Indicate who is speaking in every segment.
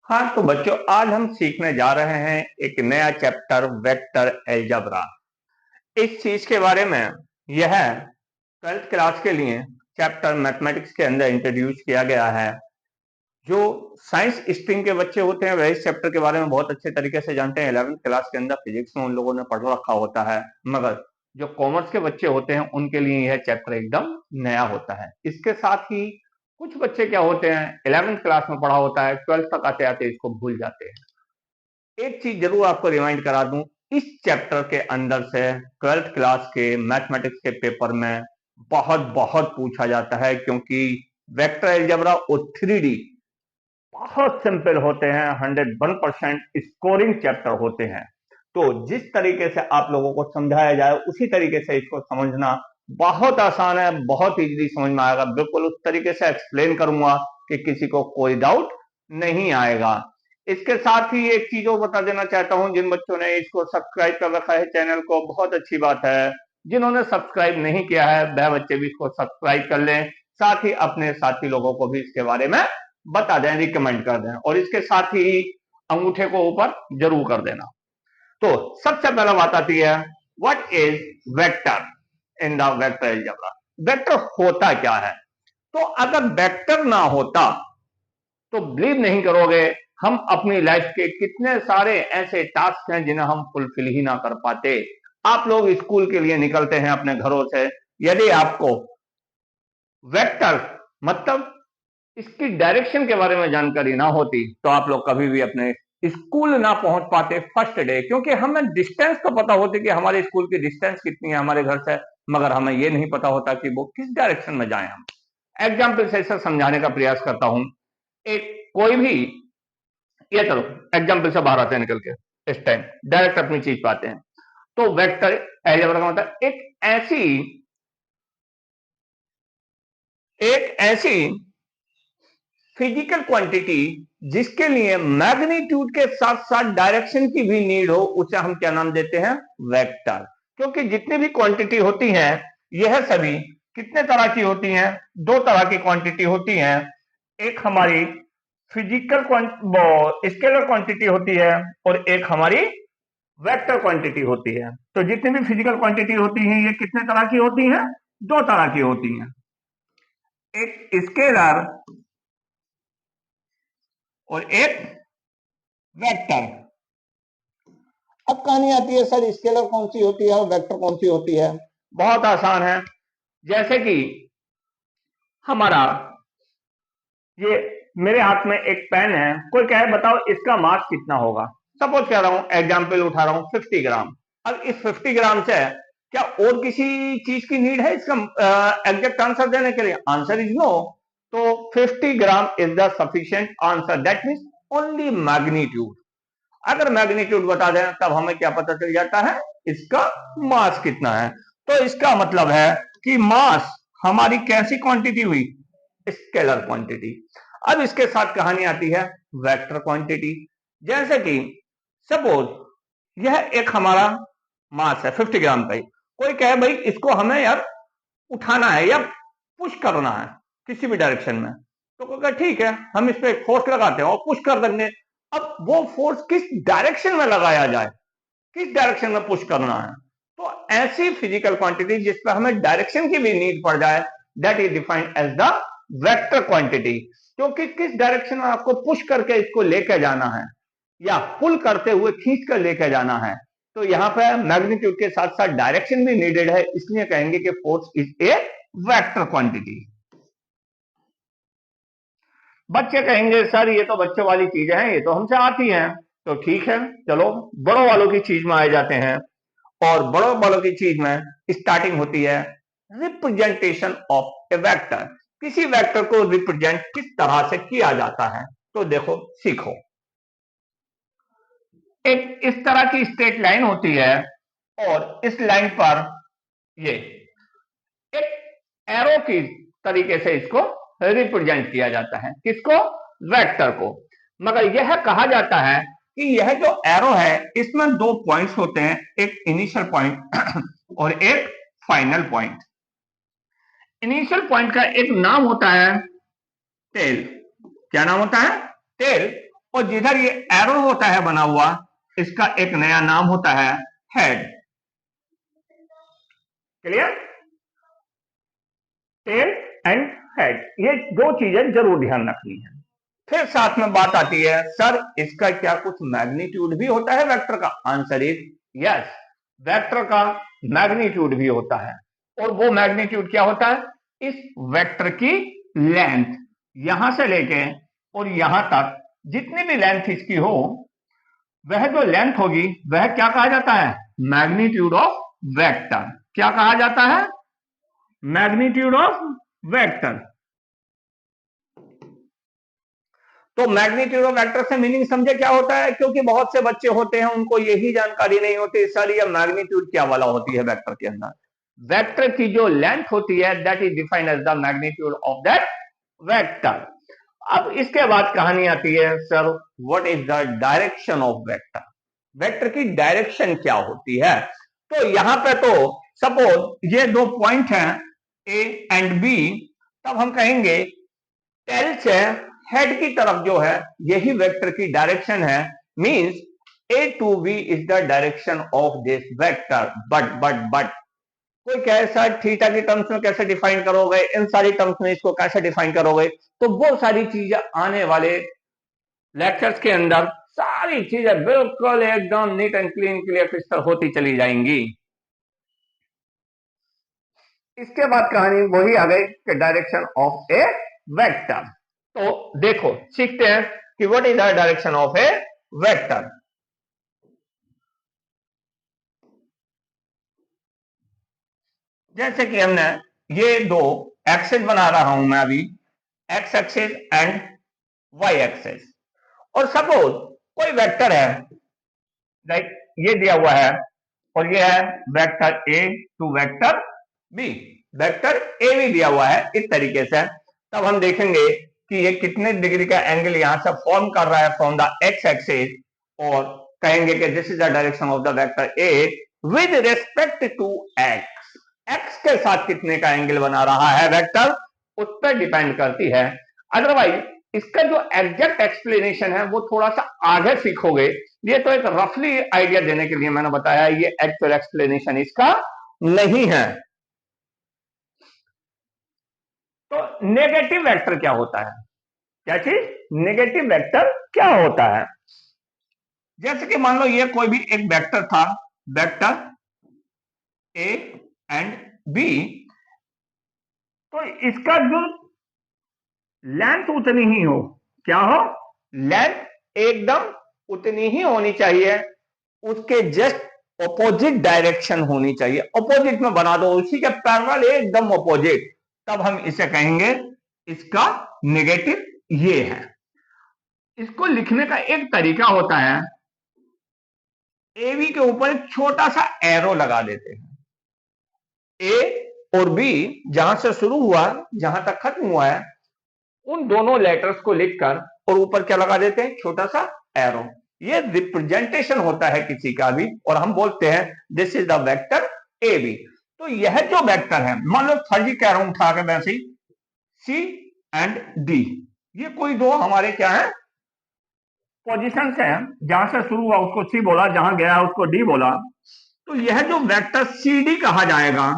Speaker 1: हाँ, तो बच्चों आज हम सीखने जा रहे हैं एक नया चैप्टर वेक्टर अलजेब्रा। इस चीज के बारे में यह 12th क्लास के लिए चैप्टर मैथमेटिक्स के अंदर इंट्रोड्यूस किया गया है। जो साइंस स्ट्रीम के बच्चे होते हैं वह इस चैप्टर के बारे में बहुत अच्छे तरीके से जानते हैं। 11th क्लास के अंदर फिजिक्स में उन लोगों ने पढ़ रखा होता है, मगर जो कॉमर्स के बच्चे होते हैं उनके लिए यह चैप्टर एकदम नया होता है। इसके साथ ही कुछ बच्चे क्या होते हैं, 11th क्लास में पढ़ा होता है, 12th तक आते आते इसको भूल जाते हैं। एक चीज जरूर आपको रिमाइंड करा दूं, इस चैप्टर के अंदर से 12th क्लास के मैथमेटिक्स के पेपर में बहुत बहुत पूछा जाता है, क्योंकि वेक्टर अलजेब्रा और 3D बहुत सिंपल होते हैं, 101% स्कोरिंग चैप्टर होते हैं। तो जिस तरीके से आप लोगों को समझाया जाए उसी तरीके से इसको समझना बहुत आसान है, बहुत इजीली समझ में आएगा। बिल्कुल उस तरीके से एक्सप्लेन करूंगा कि किसी को कोई डाउट नहीं आएगा। इसके साथ ही एक चीज और बता देना चाहता हूं, जिन बच्चों ने इसको सब्सक्राइब कर रखा है चैनल को, बहुत अच्छी बात है। जिन्होंने सब्सक्राइब नहीं किया है वह बच्चे भी इसको सब्सक्राइब कर लें, साथ ही अपने साथी लोगों को भी इसके बारे में बता दें, रिकमेंड कर दें, और इसके साथ ही अंगूठे को ऊपर जरूर कर देना। तो सबसे पहला बात आती है, what is vector in the vector algebra. Vector होता क्या है? तो अगर वेक्टर ना होता तो बिलीव नहीं करोगे, हम अपनी लाइफ के कितने सारे ऐसे टास्क हैं जिन्हें हम फुलफिल ही ना कर पाते। आप लोग स्कूल के लिए निकलते हैं अपने घरों से, यदि आपको वेक्टर मतलब इसकी डायरेक्शन के बारे में जानकारी ना होती तो आप लोग कभी भी अपने स्कूल ना पहुंच पाते फर्स्ट डे, क्योंकि हमें डिस्टेंस तो पता होती कि हमारे स्कूल की डिस्टेंस कितनी है हमारे घर से, मगर हमें यह नहीं पता होता कि वो किस डायरेक्शन में जाएं हम। एग्जाम्पल से इसे समझाने का प्रयास करता हूं। एक कोई भी, ये चलो एग्जाम्पल से बाहर आते हैं निकल के, इस टाइम डायरेक्ट अपनी चीज पाते हैं। तो वेक्टर अलजेब्रा का मतलब एक ऐसी फिजिकल क्वांटिटी जिसके लिए मैग्नीट्यूड के साथ साथ डायरेक्शन की भी नीड हो, उसे हम क्या नाम देते हैं? वेक्टर। क्योंकि जितनी भी क्वांटिटी होती है यह सभी कितने तरह की होती हैं? दो तरह की क्वांटिटी होती हैं। एक हमारी फिजिकल स्केलर क्वांटिटी होती है और एक हमारी वेक्टर क्वांटिटी होती है। तो जितनी भी फिजिकल क्वांटिटी होती हैं ये कितने तरह की होती हैं? दो तरह की होती हैं, एक स्केलर और एक वेक्टर। अब कहानी आती है, सर स्केलर कौन सी होती है और वेक्टर कौन सी होती है? बहुत आसान है। जैसे कि हमारा ये मेरे हाथ में एक पेन है, कोई कहे बताओ इसका मास कितना होगा। सपोज कह रहा हूं, एग्जाम्पल उठा रहा हूं 50 ग्राम। अब इस 50 ग्राम से क्या और किसी चीज की नीड है इसका एग्जैक्ट आंसर देने के लिए? Answer is no. तो 50 gram is the sufficient answer, that means only magnitude. अगर मैग्नीट्यूड बता दें तब हमें क्या पता चल जाता है? इसका मास कितना है। तो इसका मतलब है कि मास हमारी कैसी क्वांटिटी हुई? Scalar quantity. अब इसके साथ कहानी आती है वेक्टर क्वांटिटी। जैसे कि सपोज यह एक हमारा मास है 50 ग्राम का ही, कोई कहे भाई इसको हमें यार उठाना है या पुश करना है किसी भी डायरेक्शन में, तो कहेगा ठीक है हम इस पे फोर्स लगाते हैं और पुश कर देंगे। अब वो फोर्स किस डायरेक्शन में लगाया जाए, किस डायरेक्शन में पुश करना है, तो ऐसी फिजिकल क्वांटिटी जिस पर हमें डायरेक्शन की भी नीड पड़ जाए, that is defined as the vector quantity. क्योंकि किस डायरेक्शन में आपको पुश करके इसको लेकर जाना है या पुल करते हुए खींच कर लेकर जाना है, तो यहां पर मैग्नीट्यूड के साथ साथ डायरेक्शन भी नीडेड है, इसलिए कहेंगे कि force is a vector quantity. बच्चे कहेंगे सर ये तो बच्चों वाली चीजें हैं, ये तो हमसे आती हैं। तो ठीक है, चलो बड़ों वालों की चीज में आ जाते हैं। और बड़ों वालों की चीज में स्टार्टिंग होती है रिप्रेजेंटेशन ऑफ ए वेक्टर। किसी वेक्टर को रिप्रेजेंट किस तरह से किया जाता है, तो देखो सीखो। एक इस तरह की स्ट्रेट लाइन होती है और इस लाइन पर ये एक एरो की तरीके से इसको रिप्रेजेंट किया जाता है। किसको? वेक्टर को। मगर यह कहा जाता है कि यह जो एरो है इसमें दो पॉइंट्स होते हैं, एक इनिशियल पॉइंट और एक फाइनल पॉइंट। इनिशियल पॉइंट का एक नाम होता है टेल। क्या नाम होता है? टेल। और जिधर ये एरो होता है बना हुआ, इसका एक नया नाम होता है head. Clear? Tail and head, ये दो चीजें जरूर ध्यान रखनी है। फिर साथ में बात आती है, सर इसका क्या कुछ मैग्नीट्यूड भी होता है वेक्टर का? आंसर इज यस, वेक्टर का मैग्नीट्यूड भी होता है। और वो मैग्नीट्यूड क्या होता है? इस वेक्टर की लेंथ, यहां से लेके और यहां तक जितनी भी लेंथ इसकी हो, वह जो लेंथ होगी वह क्या कहा जाता है? Magnitude of vector. क्या कहा जाता है? Magnitude of vector. तो मैग्नीट्यूड ऑफ वेक्टर से मीनिंग समझे क्या होता है? क्योंकि बहुत से बच्चे होते हैं उनको यही जानकारी नहीं होती, सर ये मैग्नीट्यूड क्या वाला होती है वेक्टर के अंदर। वेक्टर की जो लेंथ होती है that is defined as the magnitude of that vector. अब इसके बाद कहानी आती है, sir what is the direction of vector? Vector की डायरेक्शन क्या होती है? तो यहां पे तो सपोज ये दो पॉइंट हैं ए एंड बी, तब हम कहेंगे टेल से हेड की तरफ जो है यही वेक्टर की डायरेक्शन है, means A to B is the direction of this vector. But कोई कहे सर थीटा की टर्म्स में कैसे डिफाइन करोगे, इन सारी टर्म्स में इसको कैसे डिफाइन करोगे? तो वो सारी चीजें आने वाले लेक्चर्स के अंदर सारी चीजें बिल्कुल एकदम neat and clean clear crystal होती चली जाएंगी। इसके बाद कहानी वही आ गई कि डायरेक्शन ऑफ ए वेक्टर। तो देखो सीखते हैं कि what is the direction of A vector. जैसे कि हमने ये दो एक्सिस बना रहा हूं मैं अभी, X axis and Y axis, और सपोज कोई वेक्टर है, लाइक ये दिया हुआ है और ये है vector A to vector B, vector A भी दिया हुआ है इस तरीके से। तब हम देखेंगे कि ये कितने डिग्री का एंगल यहां से फॉर्म कर रहा है फ्रॉम द एक्स एक्सिस, और कहेंगे कि this is the direction of the vector A with respect to X. X के साथ कितने का एंगल बना रहा है वेक्टर, उस पर डिपेंड करती है। अदरवाइज इसका जो एग्जैक्ट एक्सप्लेनेशन है वो थोड़ा सा आगे सीखोगे। ये तो एक रफली आइडिया देने के लिए मैंने बताया, ये एक्चुअल एक्सप्लेनेशन इसका नहीं है। तो नेगेटिव वेक्टर क्या होता है? क्या चीज? नेगेटिव वेक्टर क्या होता है? जैसे कि मान लो ये कोई भी एक वेक्टर था, वेक्टर ए एंड बी, तो इसका जो लेंथ उतनी ही हो, क्या हो? लेंथ एकदम उतनी ही होनी चाहिए, उसके जस्ट ऑपोजिट डायरेक्शन होनी चाहिए। ऑपोजिट में बना दो, उसी के पैरेलल एकदम ऑपोजिट, तब हम इसे कहेंगे इसका नेगेटिव ये है। इसको लिखने का एक तरीका होता है, ए बी के ऊपर एक छोटा सा एरो लगा देते हैं। ए और बी जहां से शुरू हुआ जहां तक खत्म हुआ है, उन दोनों लेटर्स को लिखकर और ऊपर क्या लगा देते हैं? छोटा सा एरो। ये रिप्रेजेंटेशन होता है किसी का भी, और हम बोलते हैं this is the vector A B. तो यह जो वेक्टर है, मान लो फर्जी कह रहा हूं उठा के वैसे ही, सी एंड डी, ये कोई दो हमारे क्या है? पोजीशंस हैं। जहां से शुरू हुआ उसको सी बोला, जहां गया उसको डी बोला। तो यह जो वेक्टर सी डी कहा जाएगा,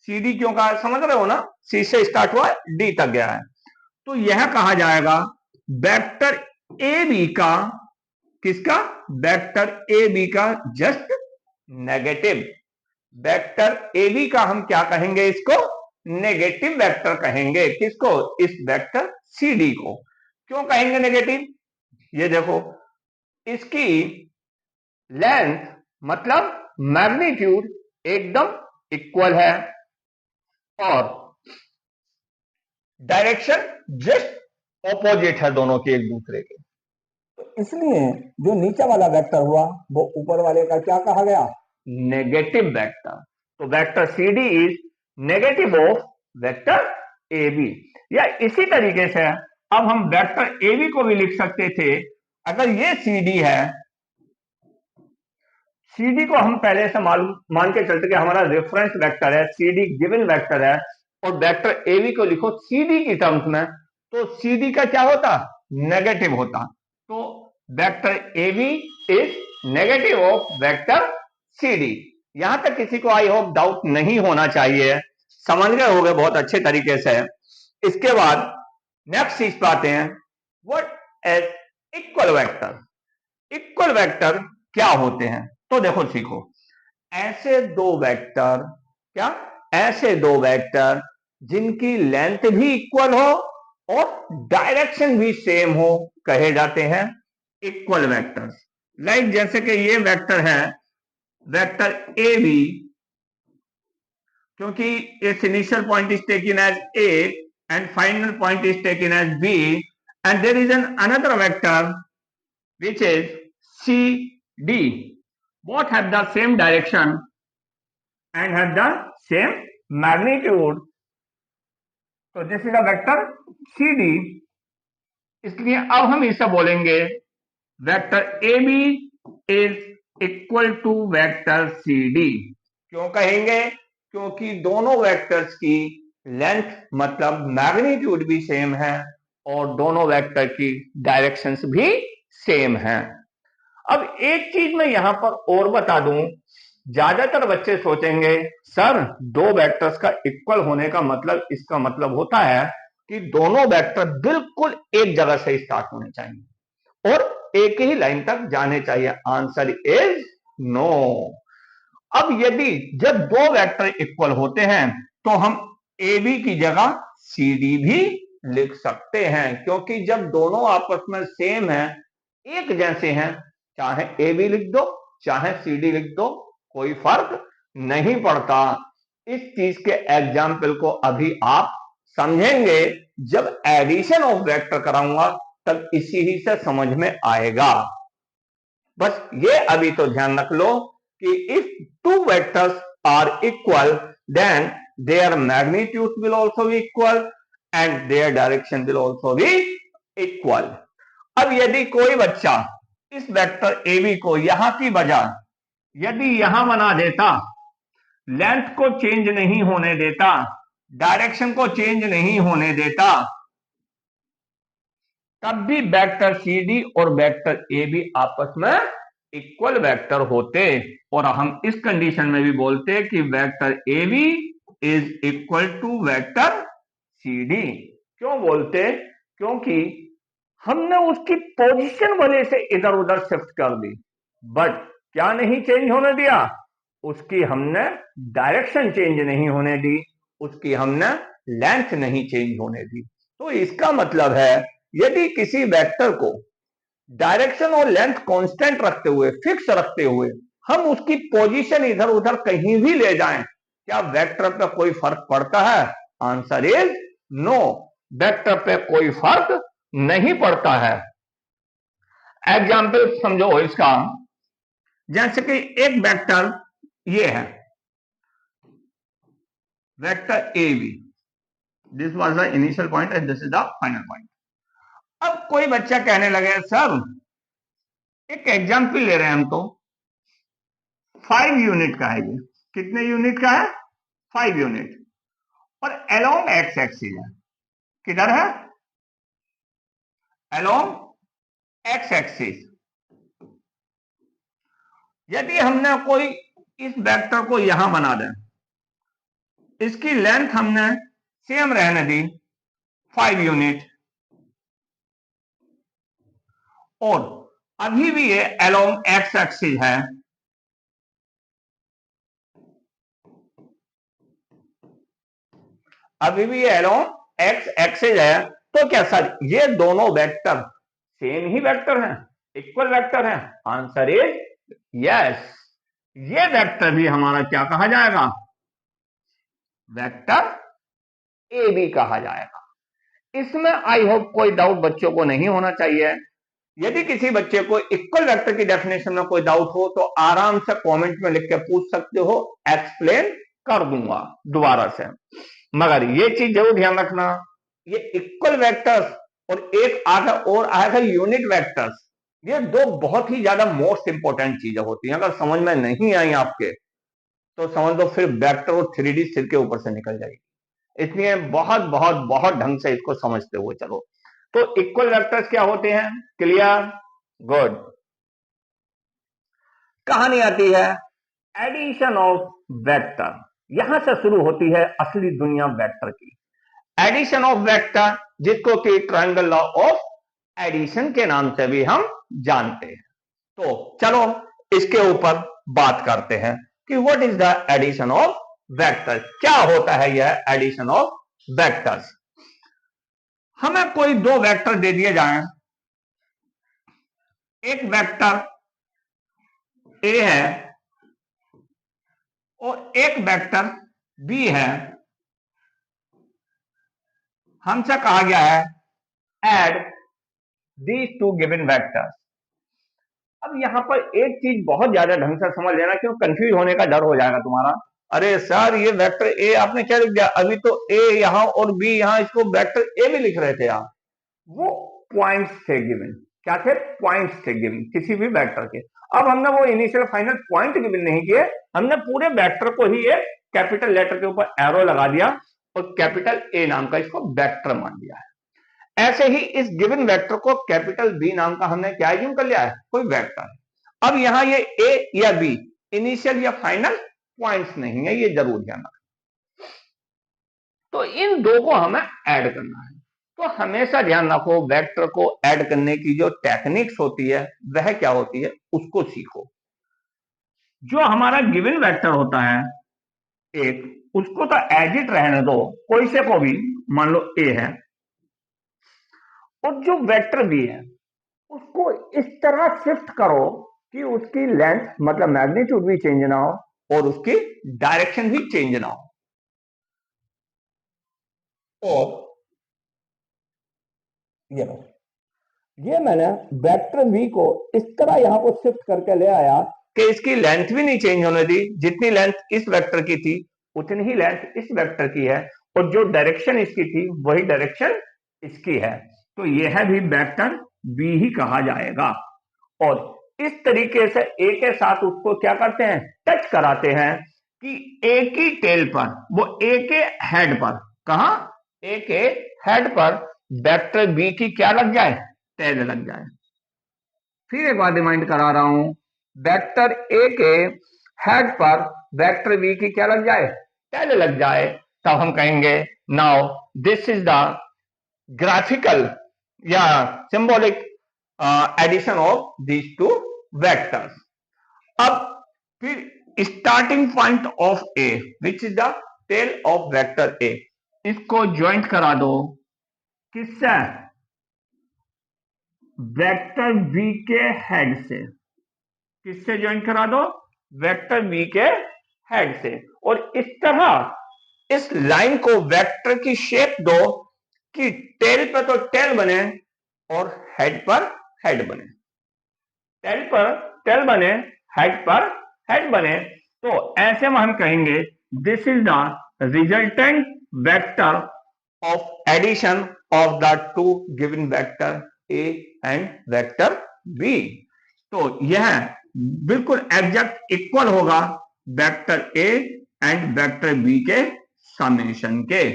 Speaker 1: सी डी क्यों कहा समझ रहे हो ना? सी से स्टार्ट हुआ डी तक गया है, तो यह कहा जाएगा वेक्टर ए बी का, किसका? वेक्टर ए बी का just negative. Vector A B का हम क्या कहेंगे? इसको नेगेटिव वेक्टर कहेंगे। किसको? इस वेक्टर सी डी को। क्यों कहेंगे नेगेटिव? ये देखो, इसकी लेंथ मतलब मैग्नीट्यूड एकदम इक्वल है, और डायरेक्शन जस्ट ऑपोजिट है दोनों के एक दूसरे के। तो इसलिए जो नीचे वाला वेक्टर हुआ वो ऊपर वाले का क्या कहा गया? Negative vector. तो vector C D is negative of vector A B. या इसी तरीके से अब हम वेक्टर ए बी को भी लिख सकते थे। अगर ये सी डी है, सी डी को हम पहले से मान के चलते कि हमारा रेफरेंस वेक्टर है, सी डी गिवन वेक्टर है, और वेक्टर ए बी को लिखो सी डी की टर्म्स में, तो सी डी का क्या होता? नेगेटिव होता। तो vector A B is negative of vector C D. यहां तक किसी को आई होप डाउट नहीं होना चाहिए, समझ गए होंगे बहुत अच्छे तरीके से। इसके बाद नेक्स्ट चीज पे आते हैं, what is equal vector. Equal vector क्या होते हैं? तो देखो सीखो, ऐसे दो वेक्टर, क्या ऐसे दो वेक्टर जिनकी लेंथ भी इक्वल हो और डायरेक्शन भी सेम हो कहे जाते हैं इक्वल वेक्टर्स। लाइक जैसे कि ये वेक्टर है वेक्टर ए बी, क्योंकि its initial point is taken as A and final point is taken as B, and there is another vector which is C D. Both have the same direction and have the same magnitude. So this is the vector C D. इसलिए अब हम इसे बोलेंगे vector A B is equal to vector C D. क्यों कहेंगे? क्योंकि दोनों vectors की लेंथ मतलब मैग्नीट्यूड भी सेम है और दोनों वेक्टर की डायरेक्शंस भी सेम हैं। अब एक चीज मैं यहां पर और बता दूं, ज्यादातर बच्चे सोचेंगे सर दो वेक्टर्स का इक्वल होने का मतलब, इसका मतलब होता है कि दोनों वेक्टर बिल्कुल एक जगह से स्टार्ट होने चाहिए और एक ही लाइन तक जाने चाहिए। Answer is no. अब यदि जब दो वेक्टर इक्वल होते हैं तो हम ए बी की जगह सी डी भी लिख सकते हैं, क्योंकि जब दोनों आपस में सेम है, एक जैसे हैं, चाहे ए बी लिख दो चाहे सी डी लिख दो, कोई फर्क नहीं पड़ता। इस चीज के एग्जाम्पल को अभी आप समझेंगे जब एडिशन ऑफ वेक्टर कराऊंगा, तब इसी ही से समझ में आएगा। बस ये अभी तो ध्यान रख लो कि if two vectors are equal then their magnitude will also be equal and their direction will also be equal. अब यदि कोई बच्चा इस वेक्टर ए बी को यहां की बजाय यदि यहां बना देता, लेंथ को चेंज नहीं होने देता, डायरेक्शन को चेंज नहीं होने देता, तब भी वेक्टर सी डी और वेक्टर ए बी आपस में इक्वल वेक्टर होते और हम इस कंडीशन में भी बोलते कि vector A B is equal to vector C D. क्यों बोलते? क्योंकि हमने उसकी पोजीशन भले से इधर उधर शिफ्ट कर दी, बट क्या नहीं चेंज होने दिया? उसकी हमने डायरेक्शन चेंज नहीं होने दी, उसकी हमने लेंथ नहीं चेंज होने दी। तो इसका मतलब है यदि किसी वेक्टर को डायरेक्शन और लेंथ कांस्टेंट रखते हुए, फिक्स रखते हुए, हम उसकी पोजीशन इधर उधर कहीं भी ले जाएं, क्या वेक्टर पे कोई फर्क पड़ता है? आंसर इज नो, वेक्टर पे कोई फर्क नहीं पड़ता है। एग्जाम्पल समझो इसका, जैसे कि एक वेक्टर ये है vector A B, this was the initial point and this is the final point. अब कोई बच्चा कहने लगे सर एक एग्जाम्पल ले रहे हैं हम, तो 5 यूनिट का है, ये कितने यूनिट का है? 5 यूनिट, और अलोंग एक्स एक्सिस है। किधर है? Along x axis. यदि हमने कोई इस वेक्टर को यहां बना दें, इसकी लेंथ हमने सेम रहने दी 5 यूनिट, और अभी भी ये अलोंग एक्स एक्सिस है, अभी भी ये अलोंग एक्स एक्सिस है, तो क्या सर ये दोनों वेक्टर सेम ही वेक्टर हैं, इक्वल वेक्टर हैं? Answer is yes. ये वेक्टर भी हमारा क्या कहा जाएगा? वेक्टर ए बी कहा जाएगा। इसमें आई होप कोई डाउट बच्चों को नहीं होना चाहिए। यदि किसी बच्चे को इक्वल वेक्टर की डेफिनेशन में कोई डाउट हो तो आराम से कमेंट में लिख के पूछ सकते हो, एक्सप्लेन कर दूंगा दोबारा से। मगर ये चीज जरूर ध्यान रखना, ये इक्वल वेक्टर्स और एक आएगा यूनिट वेक्टर्स, ये दो बहुत ही ज्यादा मोस्ट इंपोर्टेंट चीजें होती हैं। अगर समझ में नहीं आई आपके तो समझ लो फिर वेक्टर और 3D सिर के ऊपर से निकल जाएगी। इसलिए बहुत बहुत बहुत ढंग से इसको समझते हुए चलो। तो इक्वल वेक्टर्स क्या होते हैं? क्लियर? गुड। कहानी आती है एडिशन ऑफ वेक्टर। यहां से शुरू होती है असली दुनिया वेक्टर की। एडिशन ऑफ वेक्टर, जिसको कि ट्रायंगल लॉ ऑफ एडिशन के नाम से भी हम जानते हैं। तो चलो इसके ऊपर बात करते हैं कि what is the addition of vector. क्या होता है यह एडिशन ऑफ वेक्टर्स। हमें कोई दो वेक्टर दे दिए जाएं। एक वेक्टर ए है और एक वेक्टर बी है। हमसे कहा गया है add these two given vectors. अब यहां पर एक चीज बहुत ज्यादा ढंग से समझ लेना, क्यों कंफ्यूज होने का डर हो जाएगा तुम्हारा। अरे सर ये वेक्टर ए आपने क्या लिख दिया, अभी तो ए यहां और बी यहां, इसको वेक्टर ए भी लिख रहे थे आप। वो पॉइंट्स थे गिवन। क्या थे? पॉइंट्स थे गिवन किसी भी वेक्टर के। अब हमने वो इनिशियल फाइनल पॉइंट गिवन नहीं किए, हमने पूरे वेक्टर को ही एक कैपिटल लेटर के ऊपर एरो लगा दिया और कैपिटल ए नाम का इसको वेक्टर मान लिया है। ऐसे ही इस गिवन वेक्टर को कैपिटल बी नाम का हमने क्या एज्यूम कर लिया है, कोई वेक्टर है। अब यहां ये ए या बी इनिशियल या फाइनल पॉइंट्स नहीं है, ये जरूर ध्यान रखना। तो इन दो को हमें ऐड करना है। तो हमेशा ध्यान रखो वेक्टर को ऐड करने की जो टेक्निक्स होती है वह क्या होती है, उसको सीखो। जो हमारा गिवन वेक्टर होता है एक, उसको तो एज इट रहने दो, कोई से को भी, मान लो ए है। और जो वेक्टर बी है उसको इस तरह शिफ्ट करो कि उसकी लेंथ मतलब मैग्नीट्यूड भी चेंज ना हो और उसकी डायरेक्शन भी चेंज ना हो। और ये मैंने वेक्टर v को इस तरह यहां को शिफ्ट करके ले आया कि इसकी लेंथ भी नहीं चेंज होने दी। जितनी लेंथ इस वेक्टर की थी उतनी ही लेंथ इस वेक्टर की है, और जो डायरेक्शन इसकी थी वही डायरेक्शन इसकी है। तो यह भी वेक्टर v ही कहा जाएगा। और इस तरीके से ए के साथ उसको क्या करते हैं, टच कराते हैं कि ए की टेल पर, वो ए के हेड पर, कहा ए के हेड पर वेक्टर बी की क्या लग जाए, टेल लग जाए। फिर एक बार रिमाइंड करा रहा हूं, वेक्टर ए के हेड पर वेक्टर बी की क्या लग जाए, टेल लग जाए। तब हम कहेंगे now this is the graphical या symbolic addition of these two vectors. अब फिर starting point of A which is the tail of vector A, इसको ज्वाइंट करा दो किससे, वेक्टर बी के हेड से। किससे ज्वाइंट करा दो, वेक्टर बी के हेड से। और इस तरह इस लाइन को वेक्टर की शेप दो कि टेल पर तो टेल बने और हेड पर हेड बने, टेल पर टेल बने, हेड पर हेड बने। तो ऐसे में हम कहेंगे this is the resultant vector of addition of the two given vector A and vector B. तो यह बिल्कुल एग्जैक्ट इक्वल होगा vector A and vector B के समेशन के।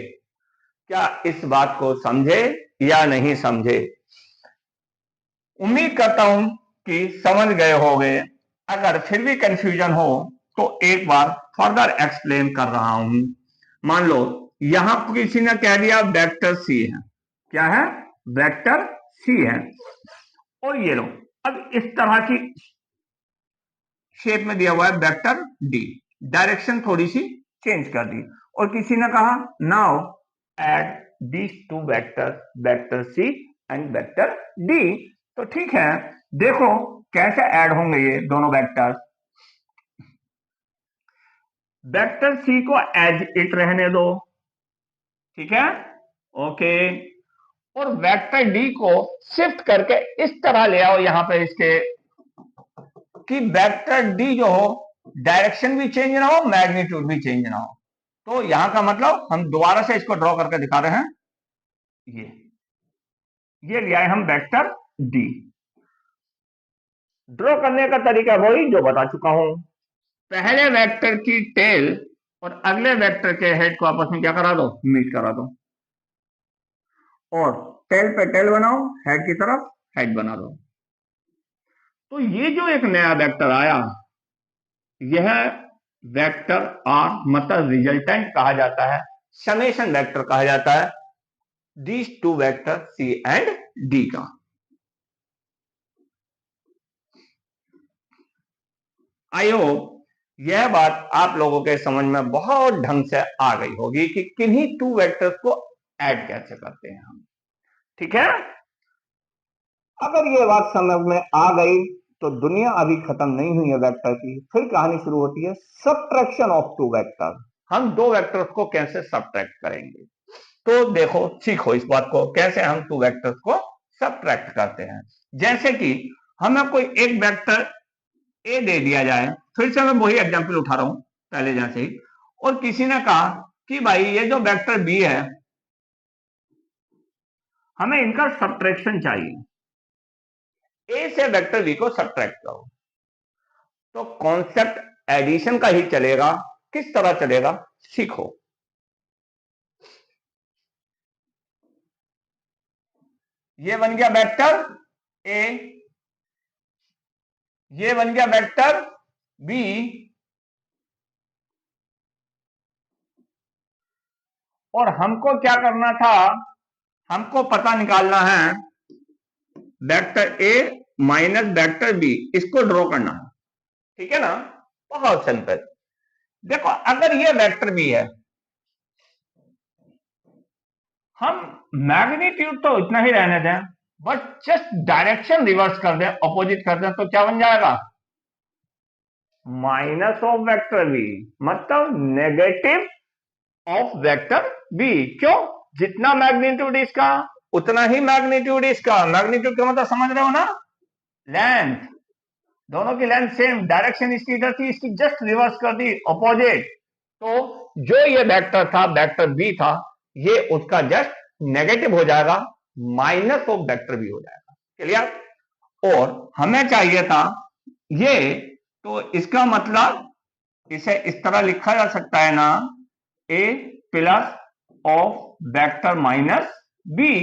Speaker 1: क्या इस बात को समझे या नहीं समझे? उम्मीद करता हूं कि समझ गए होंगे। अगर फिर भी कंफ्यूजन हो तो एक बार फर्दर एक्सप्लेन कर रहा हूं। मान लो यहां किसी ने कह दिया वेक्टर सी है, क्या है, वेक्टर सी है। और ये लो अब इस तरह की शेप में दिया हुआ है वेक्टर डी, डायरेक्शन थोड़ी सी चेंज कर दी। और किसी ने कहा now add these two vector, vector C and vector D. तो ठीक है, देखो कैसे ऐड होंगे ये दोनों वेक्टर। वेक्टर सी को एज इट रहने दो, ठीक है, ओके। और वेक्टर डी को शिफ्ट करके इस तरह ले आओ यहां पे इसके, कि वेक्टर डी जो हो डायरेक्शन भी चेंज ना हो, मैग्नीट्यूड भी चेंज ना हो। तो यहां का मतलब हम दोबारा से इसको ड्रॉ करके दिखा रहे हैं। ये लिया है हम वेक्टर डी। ड्रॉ करने का तरीका वही जो बता चुका हूं। पहले वेक्टर की टेल और अगले वेक्टर के हेड को आपस में क्या करा दो, मीट करा दो। और टेल पे टेल बनाओ, हेड की तरफ हेड बना दो। तो ये जो एक नया वेक्टर आया, यह वेक्टर आर मतलब रिजल्टेंट कहा जाता है, समेशन वेक्टर कहा जाता है these two vector C and D का। आई होप यह बात आप लोगों के समझ में बहुत ढंग से आ गई होगी कि किन्हीं टू वेक्टर्स को ऐड कैसे करते हैं हम। ठीक है, अगर ये बात समझ में आ गई तो दुनिया अभी खत्म नहीं हुई है वेक्टर की, फिर कहानी शुरू होती है सबट्रैक्शन ऑफ टू वेक्टर। हम दो वेक्टर्स को कैसे सबट्रैक्ट करेंगे, तो देखो सीखो इस बात को, कैसे हम टू वेक्टर्स को सबट्रैक्ट करते हैं। जैसे कि हमें कोई एक वेक्टर ए दे दिया जाए, फिर से मैं वही एग्जांपल उठा रहा हूं पहले जैसे ही, और किसी ने कहा कि भाई ये जो वेक्टर बी है हमें इनका सबट्रैक्शन चाहिए, ए से वेक्टर बी को सबट्रैक्ट करो। तो कॉन्सेप्ट एडिशन का ही चलेगा, किस तरह चलेगा सीखो। ये बन गया वेक्टर ए, ये बन गया वेक्टर बी, और हमको क्या करना था, हमको पता निकालना है vector A minus vector B, इसको ड्रॉ करना है। ठीक है ना, बहुत सिंपल। देखो अगर ये वेक्टर बी है, हम मैग्नीट्यूड तो इतना ही रहने दें, बट जस्ट डायरेक्शन रिवर्स कर दें, अपोजिट कर दें, तो क्या बन जाएगा माइनस ऑफ वेक्टर बी, मतलब नेगेटिव ऑफ वेक्टर बी। क्यों, जितना मैग्नीट्यूड इसका उतना ही मैग्नीट्यूड इसका। मैग्नीट्यूड का मतलब समझ रहे हो ना, लेंथ, दोनों की लेंथ सेम, डायरेक्शन इसकी इधर थी, इसकी जस्ट रिवर्स कर दी, अपोजिट। तो जो ये वेक्टर था, वेक्टर बी था, ये उसका जस्ट नेगेटिव हो जाएगा, माइनस ऑफ वेक्टर बी हो जाएगा। क्लियर। और हमें चाहिए था ये, तो इसका मतलब इसे इस तरह लिखा जा सकता है ना, A plus of vector minus B.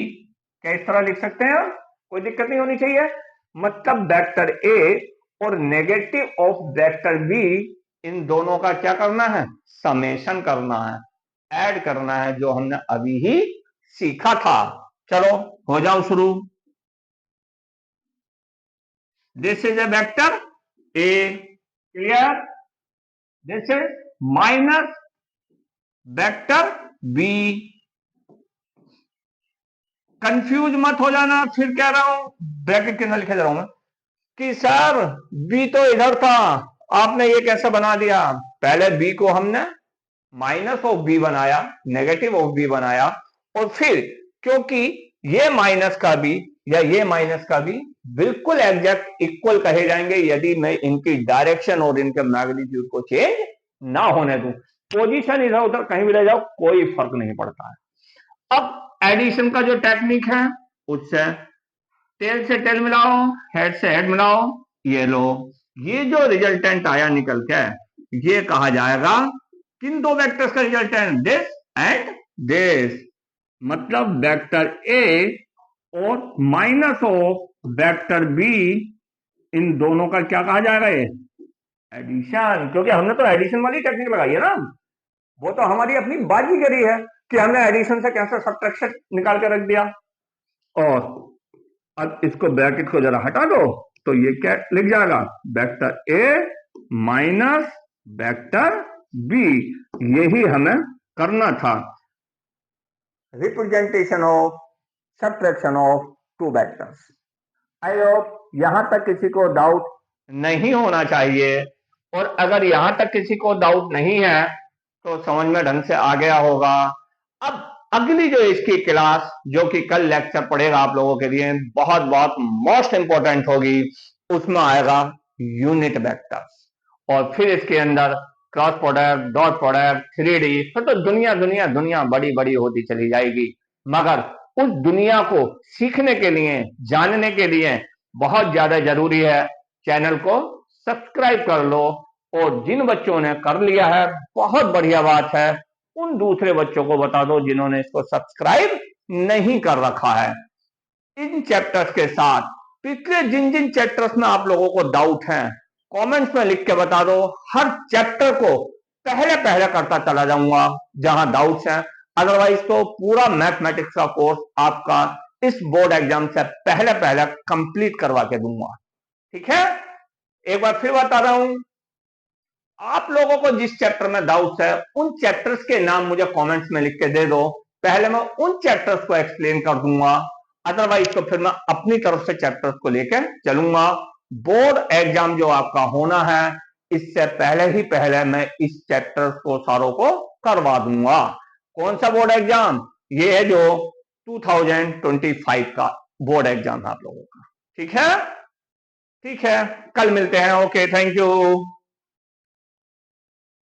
Speaker 1: क्या इस तरह लिख सकते हैं, कोई दिक्कत नहीं होनी चाहिए। मतलब वेक्टर ए और नेगेटिव ऑफ वेक्टर बी, इन दोनों का क्या करना है, समेशन करना है, ऐड करना है, जो हमने अभी ही सीखा था। चलो हो जाओ शुरू। This is a vector A, clear, this is minus vector B. Confuse मत हो जाना, फिर कह रहा हूं ब्रैकेट के अंदर लिखे जा रहा हूं मैं कि सर बी तो इधर था, आपने ये कैसे बना दिया। पहले बी को हमने माइनस ऑफ बी बनाया, नेगेटिव ऑफ बी बनाया, और फिर क्योंकि ये माइनस का बी या ये माइनस का बी बिल्कुल एग्जैक्ट इक्वल कहे जाएंगे यदि मैं इनकी डायरेक्शन और इनके मैग्नीट्यूड को चेंज ना होने दूं। पोजीशन इधर उधर कहीं भी ले जाओ कोई फर्क नहीं पड़ता है। अब एडिशन का जो टेक्निक है, उससे टेल से टेल मिलाओ, हेड से हेड मिलाओ, ये लो, ये जो रिजल्टेंट आया निकल के, ये कहा जाएगा किन दो वेक्टर्स का रिजल्टेंट, दिस एंड दिस। मतलब वेक्टर ए और माइनस ऑफ वेक्टर बी, इन दोनों का क्या कहा जाएगा, ये एडिशन। क्योंकि हमने तो एडिशन वाली टेक्निक लगाई है ना, वो तो हमारी अपनी बाजीगरी है कि हमने एडिशन से कैसे सबट्रैक्शन निकाल के रख दिया। और अब इसको ब्रैकेट को जरा हटा दो, तो ये क्या लिख जाएगा, vector A minus vector B. यही हमें करना था, representation of subtraction of two vectors. I hope यहां तक किसी को डाउट नहीं होना चाहिए, और अगर यहां तक किसी को डाउट नहीं है तो समझ में ढंग से आ गया होगा। अब अगली जो इसकी क्लास, जो कि कल लेक्चर पड़ेगा आप लोगों के लिए, बहुत बहुत मोस्ट इंपॉर्टेंट होगी, उसमें आएगा यूनिट वेक्टर्स, और फिर इसके अंदर cross product, dot product, 3D, फिर तो दुनिया दुनिया दुनिया बड़ी बड़ी होती चली जाएगी। मगर उस दुनिया को सीखने के लिए, जानने के लिए बहुत ज्यादा जरूरी है चैनल को सब्सक्राइब कर लो, और जिन बच्चों ने कर लिया है बहुत बढ़िया बात है, उन दूसरे बच्चों को बता दो जिन्होंने इसको सब्सक्राइब नहीं कर रखा है। इन चैप्टर्स के साथ पिछले जिन जिन चैप्टर्स में आप लोगों को डाउट है कमेंट्स में लिख के बता दो। हर चैप्टर को पहले पहले करता चला जाऊंगा जहां डाउट्स हैं। अदरवाइज तो पूरा मैथमेटिक्स का कोर्स आपका इस बोर्ड एग्जाम से पहले पहले कंप्लीट करवा के दूंगा। ठीक है, एक बार फिर बता रहा हूं, आप लोगों को जिस चैप्टर में डाउट्स है उन चैप्टर्स के नाम मुझे कमेंट्स में लिख के दे दो। पहले मैं उन चैप्टर्स को एक्सप्लेन कर दूंगा, अदरवाइज तो फिर मैं अपनी तरफ से चैप्टर्स को लेकर चलूंगा। बोर्ड एग्जाम जो आपका होना है इससे पहले ही पहले मैं इस चैप्टर्स को सारों को करवा दूंगा। कौन सा बोर्ड एग्जाम? ये है जो 2025 का बोर्ड एग्जाम है आप लोगों का। ठीक है, ठीक है, कल मिलते हैं। Okay, thank you.